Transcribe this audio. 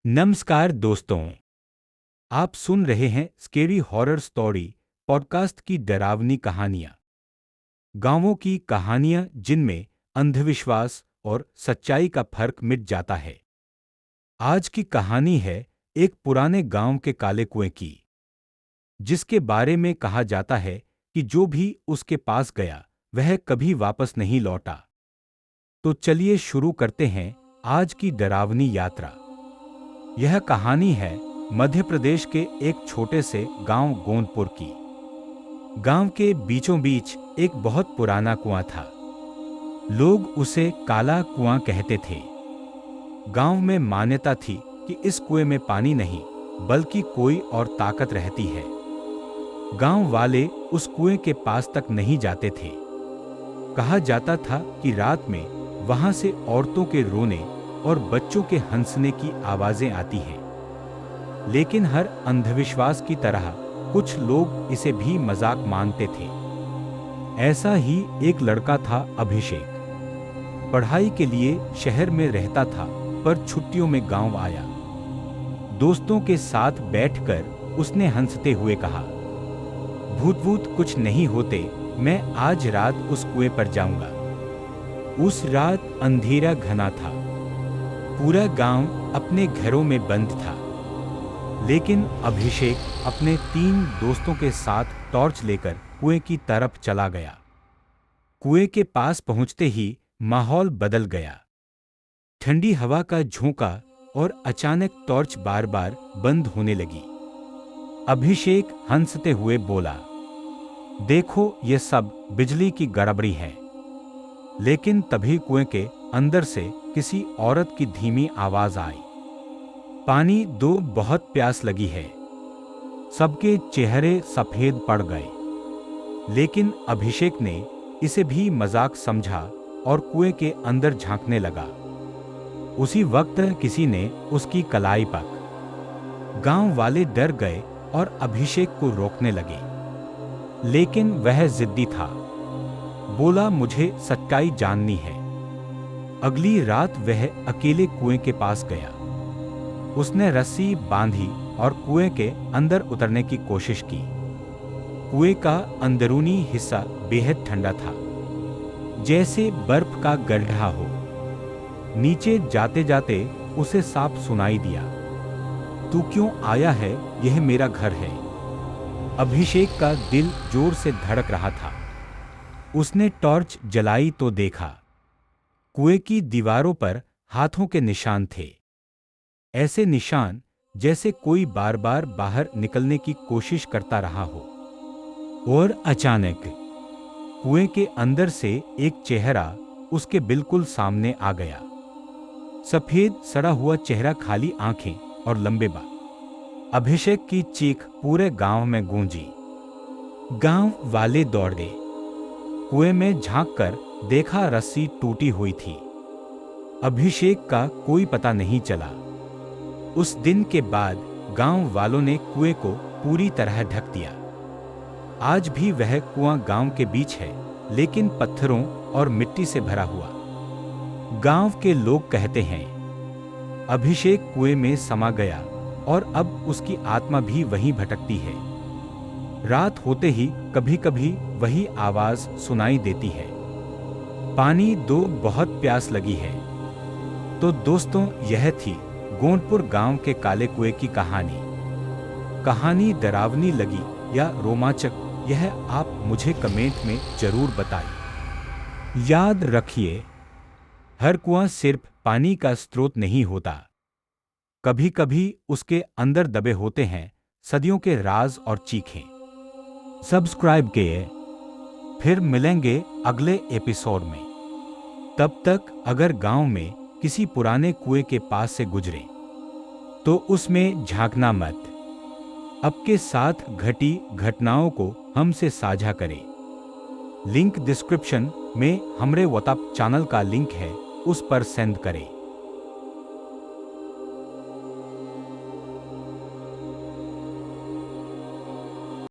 नमस्कार दोस्तों, आप सुन रहे हैं स्केरी हॉरर स्टोरी पॉडकास्ट की डरावनी कहानियां। गांवों की कहानियां जिनमें अंधविश्वास और सच्चाई का फर्क मिट जाता है। आज की कहानी है एक पुराने गांव के काले कुएं की, जिसके बारे में कहा जाता है कि जो भी उसके पास गया वह कभी वापस नहीं लौटा। तो चलिए शुरू करते हैं आज की डरावनी यात्रा। यह कहानी है मध्य प्रदेश के एक छोटे से गांव गोंदपुर की। गांव के बीचों बीच एक बहुत पुराना कुआं था। लोग उसे काला कुआं कहते थे। गांव में मान्यता थी कि इस कुएं में पानी नहीं बल्कि कोई और ताकत रहती है। गांव वाले उस कुएं के पास तक नहीं जाते थे। कहा जाता था कि रात में वहां से औरतों के रोने और बच्चों के हंसने की आवाजें आती हैं। लेकिन हर अंधविश्वास की तरह कुछ लोग इसे भी मजाक मानते थे। ऐसा ही एक लड़का था, अभिषेक। पढ़ाई के लिए शहर में रहता था, पर छुट्टियों में गांव आया। दोस्तों के साथ बैठकर उसने हंसते हुए कहा, भूत वूत कुछ नहीं होते, मैं आज रात उस कुएं पर जाऊंगा। उस रात अंधेरा घना था। पूरा गांव अपने घरों में बंद था। लेकिन अभिषेक अपने 3 दोस्तों के साथ टॉर्च लेकर कुएं की तरफ चला गया। कुएं के पास पहुंचते ही माहौल बदल गया। ठंडी हवा का झोंका और अचानक टॉर्च बार बार बंद होने लगी। अभिषेक हंसते हुए बोला, देखो ये सब बिजली की गड़बड़ी है। लेकिन तभी कुएं के अंदर से किसी औरत की धीमी आवाज आई, पानी दो, बहुत प्यास लगी है। सबके चेहरे सफेद पड़ गए। लेकिन अभिषेक ने इसे भी मजाक समझा और कुएं के अंदर झांकने लगा। उसी वक्त किसी ने उसकी कलाई पकड़ी। गांव वाले डर गए और अभिषेक को रोकने लगे। लेकिन वह जिद्दी था। बोला, मुझे सच्चाई जाननी है। अगली रात वह अकेले कुएं के पास गया। उसने रस्सी बांधी और कुएं के अंदर उतरने की कोशिश की। कुएं का अंदरूनी हिस्सा बेहद ठंडा था, जैसे बर्फ का गड्ढा हो। नीचे जाते जाते उसे साफ सुनाई दिया, तू क्यों आया है? यह मेरा घर है। अभिषेक का दिल जोर से धड़क रहा था। उसने टॉर्च जलाई तो देखा, कुएं की दीवारों पर हाथों के निशान थे। ऐसे निशान जैसे कोई बार बार बाहर निकलने की कोशिश करता रहा हो। और अचानक कुएं के अंदर से एक चेहरा उसके बिल्कुल सामने आ गया। सफेद सड़ा हुआ चेहरा, खाली आंखें और लंबे बाल। अभिषेक की चीख पूरे गांव में गूंजी। गांव वाले दौड़े। कुएं में झांककर देखा, रस्सी टूटी हुई थी। अभिषेक का कोई पता नहीं चला। उस दिन के बाद गांव वालों ने कुएं को पूरी तरह ढक दिया। आज भी वह कुआं गांव के बीच है, लेकिन पत्थरों और मिट्टी से भरा हुआ। गांव के लोग कहते हैं, अभिषेक कुएं में समा गया और अब उसकी आत्मा भी वहीं भटकती है। रात होते ही कभी कभी वही आवाज सुनाई देती है, पानी दो, बहुत प्यास लगी है। तो दोस्तों, यह थी गोंदपुर गांव के काले कुएं की कहानी। कहानी डरावनी लगी या रोमांचक, यह आप मुझे कमेंट में जरूर बताइए। याद रखिए, हर कुआं सिर्फ पानी का स्रोत नहीं होता। कभी कभी उसके अंदर दबे होते हैं सदियों के राज और चीखें। सब्सक्राइब किए। फिर मिलेंगे अगले एपिसोड में। तब तक अगर गांव में किसी पुराने कुएं के पास से गुजरे तो उसमें झांकना मत। आपके साथ घटी घटनाओं को हमसे साझा करें। लिंक डिस्क्रिप्शन में हमारे व्हाट्सएप चैनल का लिंक है, उस पर सेंड करें।